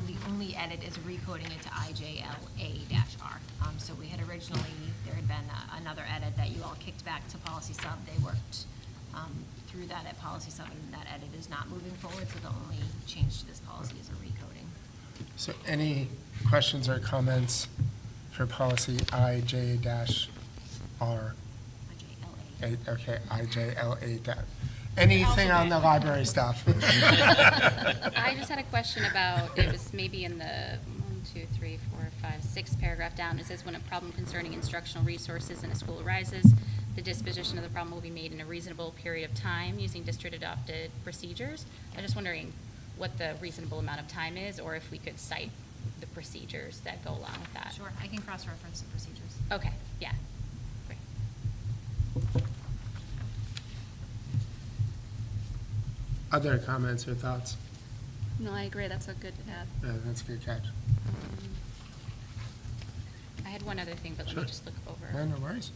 The only edit is recoding it to IJLA-R. So we had originally, there had been another edit that you all kicked back to policy sub. They worked through that at policy sub, and that edit is not moving forward, so the only change to this policy is a recoding. So any questions or comments for policy IJ-R? IJLA. Okay, IJLA. Anything on the library stuff? I just had a question about, it was maybe in the 6th paragraph down. It says, when a problem concerning instructional resources in a school arises, the disposition of the problem will be made in a reasonable period of time using district-adopted procedures. I'm just wondering what the reasonable amount of time is, or if we could cite the procedures that go along with that. Sure, I can cross-reference the procedures. Okay, yeah. Great. Other comments or thoughts? No, I agree, that's a good add. That's a good catch. I had one other thing, but let Sure. me just look over. No worries.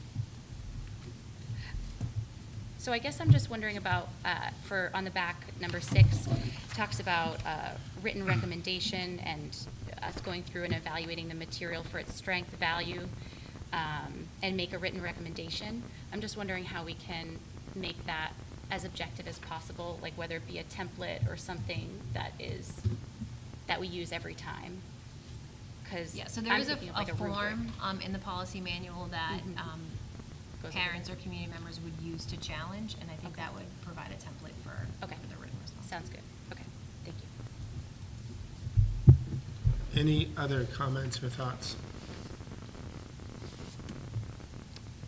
So I guess I'm just wondering about, on the back, number 6, talks about written recommendation and us going through and evaluating the material for its strength, value, and make a written recommendation. I'm just wondering how we can make that as objective as possible, like whether it be a template or something that we use every time. Because Yeah, so there is a form in the policy manual that Goes over parents there. or community members would use to challenge, and I think that would provide a template for Okay. the written response. Sounds good. Okay, thank you. Any other comments or thoughts?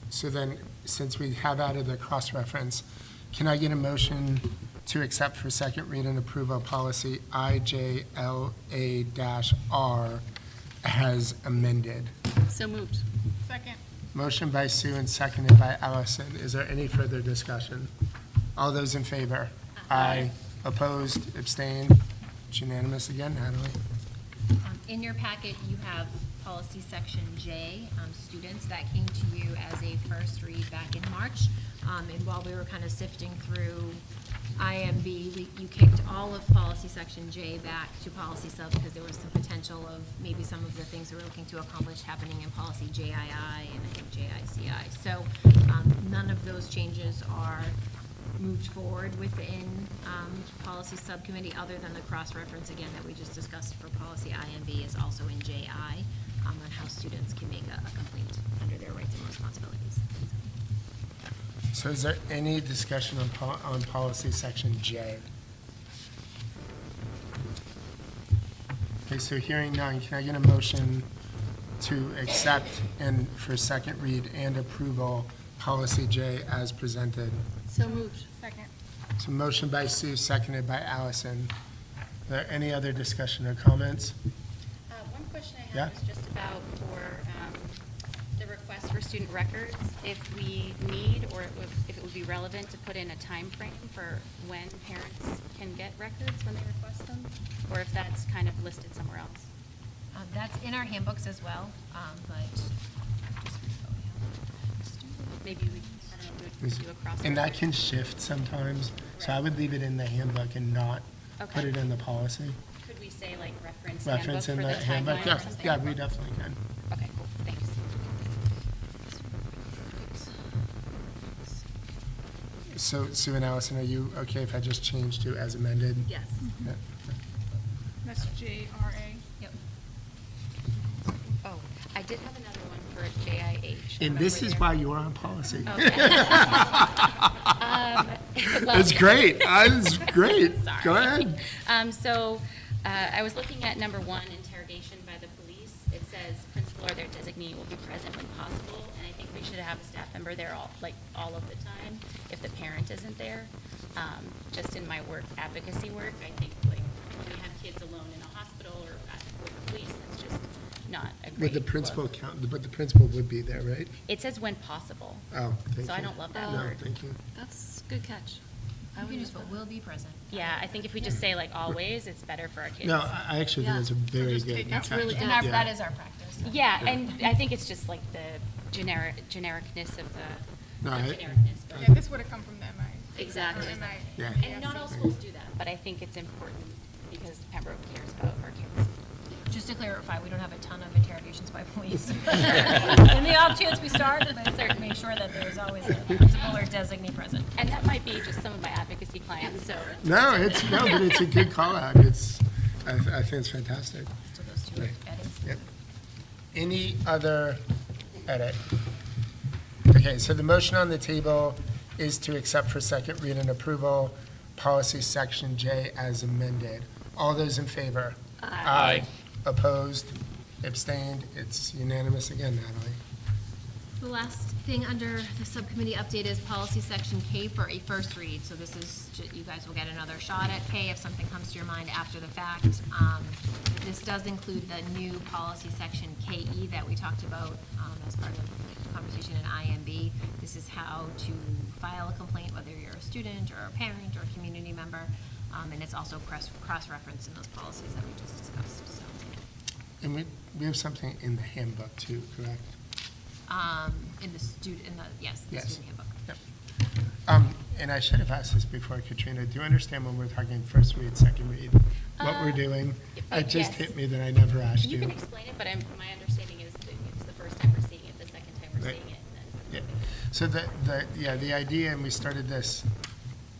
So then, since we have added the cross-reference, can I get a motion to accept for second read and approval policy IJLA-R as amended? So moved. Second. Motion by Sue and seconded by Allison. Is there any further discussion? All those in favor? Aye. Opposed? Abstained? It's It's unanimous again, Natalie. In your packet, you have policy section J, students, that came to you as a first read back in March. And while we were kind of sifting through IMB, you kicked all of policy section J back to policy sub because there was some potential of maybe some of the things we were looking to accomplish happening in policy JII and I think JICI. So none of those changes are moved forward within policy subcommittee, other than the cross-reference again that we just discussed for policy IMB is also in JI on how students can make a complaint under their rights and responsibilities. So is there any discussion on policy section J? Okay, so hearing none, can I get a motion to accept and for second read and approval policy J as presented? So moved. Second. So motion by Sue, seconded by Allison. Are there any other discussion or comments? One question I Yeah. have is just about for the request for student records, if we need or if it would be relevant to put in a time frame for when parents can get records when they request them, or if that's kind of listed somewhere else. That's in our handbooks as well, but Maybe we, I don't know, we would do a cross. And that can shift sometimes, so I would leave it in the handbook and not put Okay. it in the policy. Could we say like reference Reference in handbook the for the handbook, timeline yeah, or something? yeah, we definitely can. Okay, cool, thanks. So Sue and Allison, are you okay if I just change to as amended? Yes. Yeah. That's JRA. Yep. Oh, I did have another one for JIH. And this is why you're on policy. Okay. It's great, it's great, Sorry. go ahead. So I was looking at number 1, interrogation by the police. It says principal or their designee will be present when possible, and I think we should have a staff member there all of the time if the parent isn't there. Just in my advocacy work, I think like when we have kids alone in a hospital or with the police, that's just not a great Would the look. principal count, but the principal would be there, right? It says when possible. Oh, thank you. So I don't love that No, word. thank you. That's a good catch. You can just put will be present. Yeah, I think if we just say like always, it's better for our kids. No, I actually think Yeah. it's a very just good. take That's out really And good. that is our practice. Yeah, and I think it's just like the genericness of the, No, not I- genericness, but. Yeah, this would have come from them, Exactly. Yeah. And not all schools do that, but I think it's important because Pembroke cares about our kids. Just to clarify, we don't have a ton of interrogations by police. In the off chance we start, but certainly make sure that there's always a principal or designee present. And that might be just some of my advocacy clients, so. No, but it's a good call out. I think it's fantastic. So those two Right. edits. Yep. Any other edit? Okay, so the motion on the table is to accept for second read and approval policy section J as amended. All those in favor? Aye. Opposed? Abstained? It's unanimous again, Natalie. The last thing under the subcommittee update is policy section K for a first read. So this is, you guys will get another shot at K if something comes to your mind after the fact. This does include the new policy section KE that we talked about as part of the conversation in IMB. This is how to file a complaint, whether you're a student or a parent or a community member. And it's also cross-referenced in those policies that we just discussed, so. And we have something in the handbook too, correct? Yes, the Yes. student handbook. Yep. And I should have asked this before, Katrina. Do you understand when we're talking first read, second read, what we're doing? It just yes. hit me that I never asked You you. can explain it, but my understanding is that it's the first time we're seeing it, the second time we're Right. seeing it, and Yeah. then. So the idea, and we started this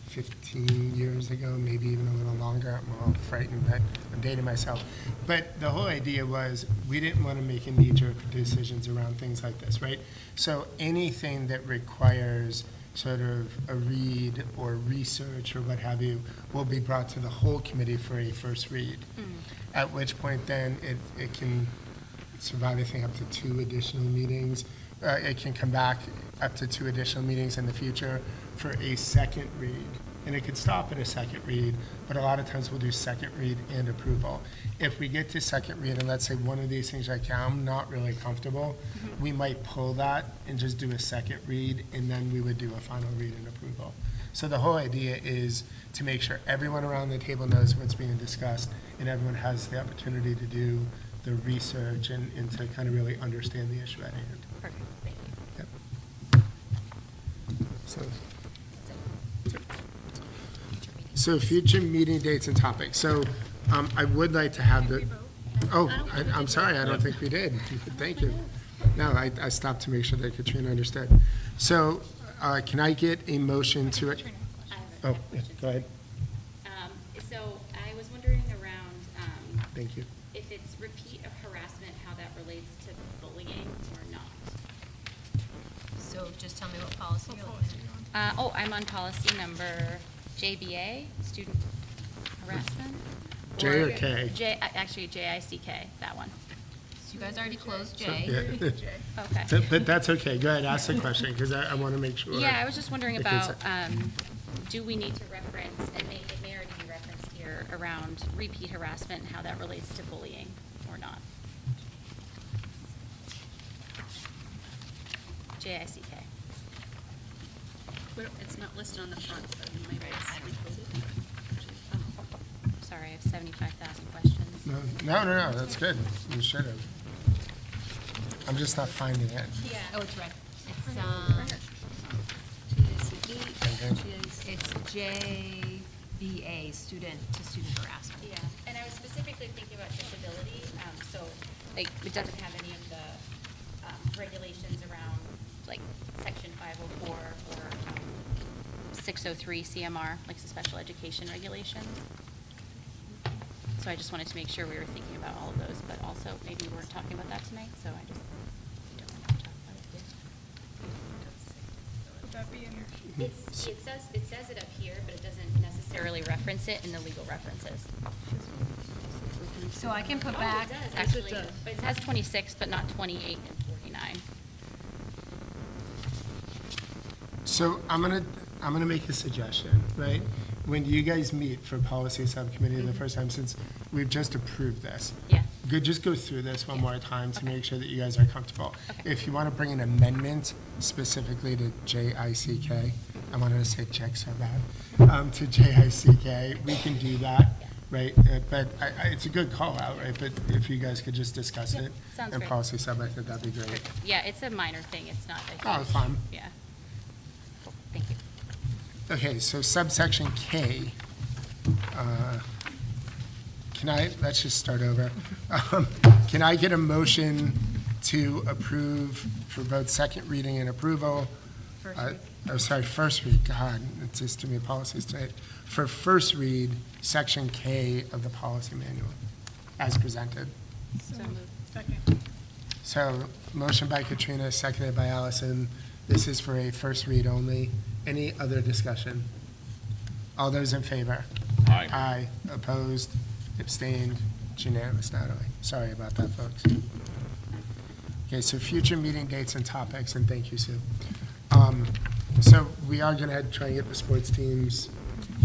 15 years ago, maybe even a little longer. I'm a little frightened that I'm dating myself. But the whole idea was we didn't want to make any knee-jerk decisions around things like this, right? So anything that requires sort of a read or research or what have you will be brought to the whole committee for a first read. At which point then it can survive, I think, up to 2 additional meetings. It can come back up to 2 additional meetings in the future for a second read. And it could stop at a second read, but a lot of times we'll do second read and approval. If we get to second read, and let's say one of these things like, I'm not really comfortable, we might pull that and just do a second read, and then we would do a final read and approval. So the whole idea is to make sure everyone around the table knows what's being discussed and everyone has the opportunity to do the research and to kind of really understand the issue at hand. Perfect, thank you. Yep. So future meeting dates and topics. So I would like to have the, I'm sorry, I don't think we did. Thank you. No, I stopped to make sure that Katrina understood. So can I get a motion to it? Oh, yeah, go ahead. So I was wondering around, Thank you. if it's repeat of harassment, how that relates to bullying or not. So just tell me what policy you're looking at. I'm on policy number JBA, student harassment. J or K? Actually, JICK, that one. So you guys already closed So, J. yeah. Okay. But that's okay. Go ahead, ask the question, because I want to make sure. Yeah, I was just wondering if about, it's- do we need to reference, and it may already be referenced here, around repeat harassment and how that relates to bullying or not? JICK. It's not listed on the front, but maybe it's included. Sorry, I have 75,000 questions. No, that's good. You should have. I'm just not finding it. Yeah. Oh, it's red. It's, it's JBA, student-to-student harassment. Yeah, and I was specifically thinking about disability, so, like, it doesn't have any of the regulations around, like, section 504 or 603 CMR, like the special education regulations. So I just wanted to make sure we were thinking about all of those, but also maybe we weren't talking about that tonight, so I just don't want to talk about it here. Would that be in? It says it up here, but it doesn't necessarily reference it in the legal references. So I can put Oh, back. it does, actually, but it has 26, but not 28 and 49. So I'm gonna make a suggestion, right? When you guys meet for policy subcommittee the first time, since we've just approved this, Yeah. just go through this one more time to make sure that you guys are comfortable. Okay. If you want to bring an amendment specifically to JICK, I wanted to say check so bad, to JICK, we can do that, right? But it's a good call out, right? But if you guys could just discuss Yeah, it sounds in great. policy sub, I think that'd be great. Yeah, it's a minor thing, it's not a huge. Oh, fine. Yeah. Cool, thank you. Okay, so subsection K, let's just start over. Can I get a motion to approve for both second reading and approval? First read, God, it's just too many policies today. For first read, section K of the policy manual, as presented. So moved. Second. So, motion by Katrina, seconded by Allison. This is for a first read only. Any other discussion? All those in favor? Aye. Aye. Opposed? Abstained? It's unanimous, Natalie. Sorry about that, folks. Okay, so future meeting dates and topics, and thank you, Sue. So we are going to try and get the sports teams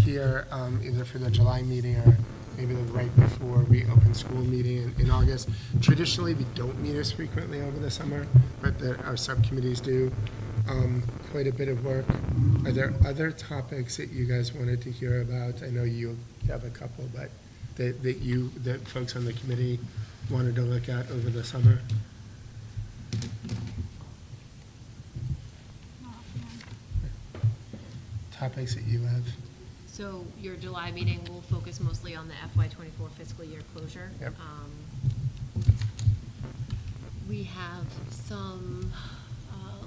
here, either for the July meeting or maybe the right before we open school meeting in August. Traditionally, we don't meet as frequently over the summer, but our subcommittees do quite a bit of work. Are there other topics that you guys wanted to hear about? I know you have a couple, but that folks on the committee wanted to look at over the summer? Topics that you have? So your July meeting will focus mostly on the FY24 fiscal year closure. Yep. We have some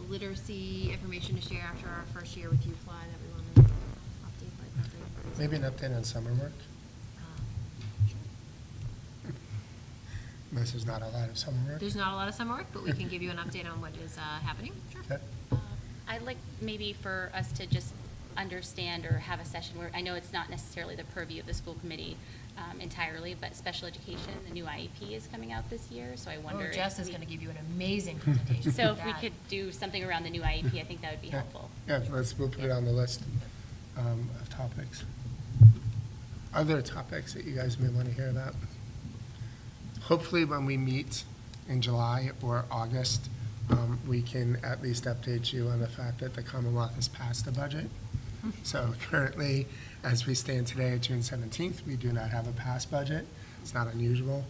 literacy information to share after our first year with UFly that we want to update like that. Maybe an update on summer work? Unless there's not a lot of summer work? There's not a lot of summer work, but we can give you an update on what is happening. Sure. Okay. I'd like maybe for us to just understand or have a session where, I know it's not necessarily the purview of the school committee entirely, but special education, the new IEP is coming out this year, so I wonder. Oh, Jess if is we- going to give you an amazing presentation. So on if we that. could do something around the new IEP, I think that would be Yeah. helpful. Yeah, we'll put it on the list of topics. Other topics that you guys may want to hear about? Hopefully, when we meet in July or August, we can at least update you on the fact that the Commonwealth has passed the budget. So currently, as we stand today, June 17th, we do not have a passed budget. It's not unusual.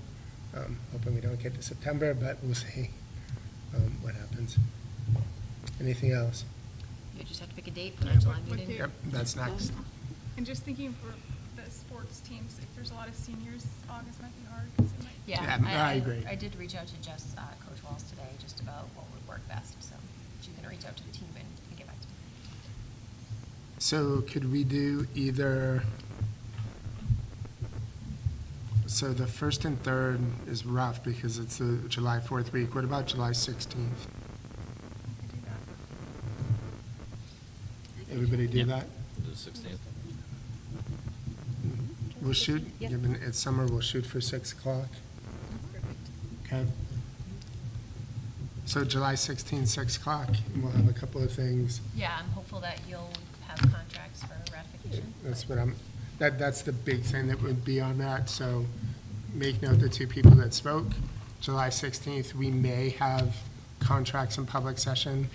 Hoping we don't get to September, but we'll see what happens. Anything else? You just have to pick a date for Yeah, our July what meeting. date? Yep, that's next. And just thinking for the sports teams, if there's a lot of seniors, August might be hard, 'cause it might. Yeah, Yeah, I agree. I did reach out to Jess, Coach Walls today, just about what would work best, so she's gonna reach out to the team and get back to me. So could we do either, so the 1st and 3rd is rough because it's the July 4th week. What about July 16th? I could do that. Everybody do that? The 16th. We'll shoot, Yeah. given it's summer, we'll shoot for 6 o'clock. Okay. So July 16th, 6 o'clock, and we'll have a couple of things. Yeah, I'm hopeful that you'll have contracts for ratification. That's what that's the big thing that would be on that, so make note the 2 people that spoke. July 16th, we may have contracts in public session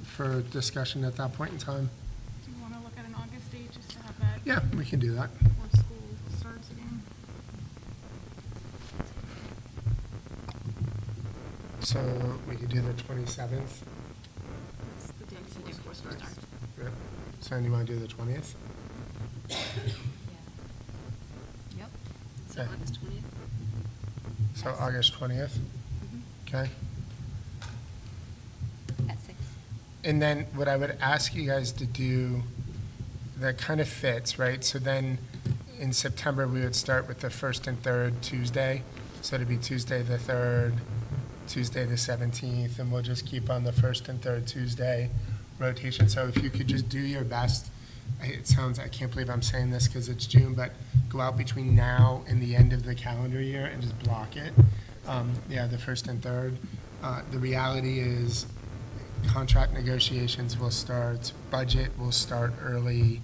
for discussion at that point in time. Do you want to look at an August date just to have that Yeah, we can do that. before school starts again? So we could do the 27th. That's the day before school starts. Yep. So you want to do the 20th? Yep. So Okay. August 20th? So August 20th? Okay. At 6. And then what I would ask you guys to do, that kind of fits, right? So then in September, we would start with the 1st and 3rd Tuesday. So it'd be Tuesday the 3rd, Tuesday the 17th, and we'll just keep on the 1st and 3rd Tuesday rotation. So if you could just do your best, it sounds, I can't believe I'm saying this because it's June, but go out between now and the end of the calendar year and just block it. Yeah, the 1st and 3rd. The reality is, contract negotiations will start, budget will start early.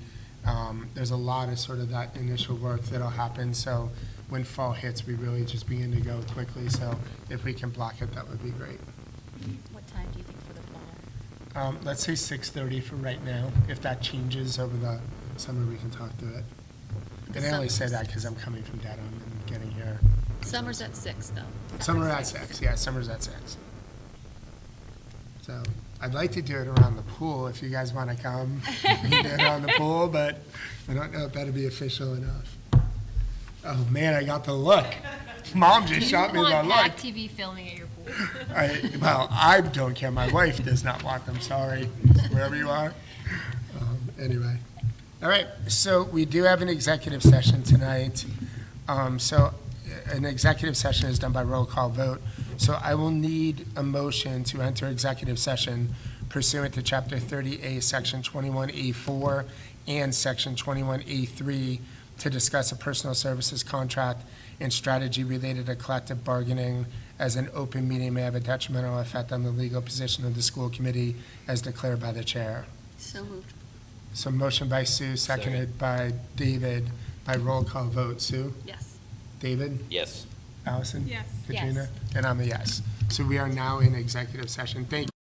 There's a lot of sort of that initial work that'll happen, so when fall hits, we really just begin to go quickly, so if we can block it, that would be great. What time do you think for the fall? Let's say 6:30 for right now. If that changes over the summer, we can talk through it. And I only say that because I'm coming from Dedham and getting here. Summer's at 6, though. Summer at 6, yeah, summer's at 6. So I'd like to do it around the pool if you guys want to come. We can do it around the pool, but I don't know if that'll be official enough. Oh, man, I got the look. Mom just shot me You the want look. PAC TV filming at your pool. Well, I don't care. My wife does not want them. Sorry, wherever you are. Anyway. All right, so we do have an executive session tonight. So an executive session is done by roll call vote. So I will need a motion to enter executive session pursuant to Chapter 30A, Section 21A4, and Section 21A3 to discuss a personal services contract and strategy related to collective bargaining as an open meeting may have a detrimental effect on the legal position of the school committee as declared by the chair. So moved. So motion by Sue, seconded by David, by roll call vote. Sue? Yes. David? Yes. Allison? Yes. Katrina? Yes. And I'm a yes. So we are now in executive session. Thank you.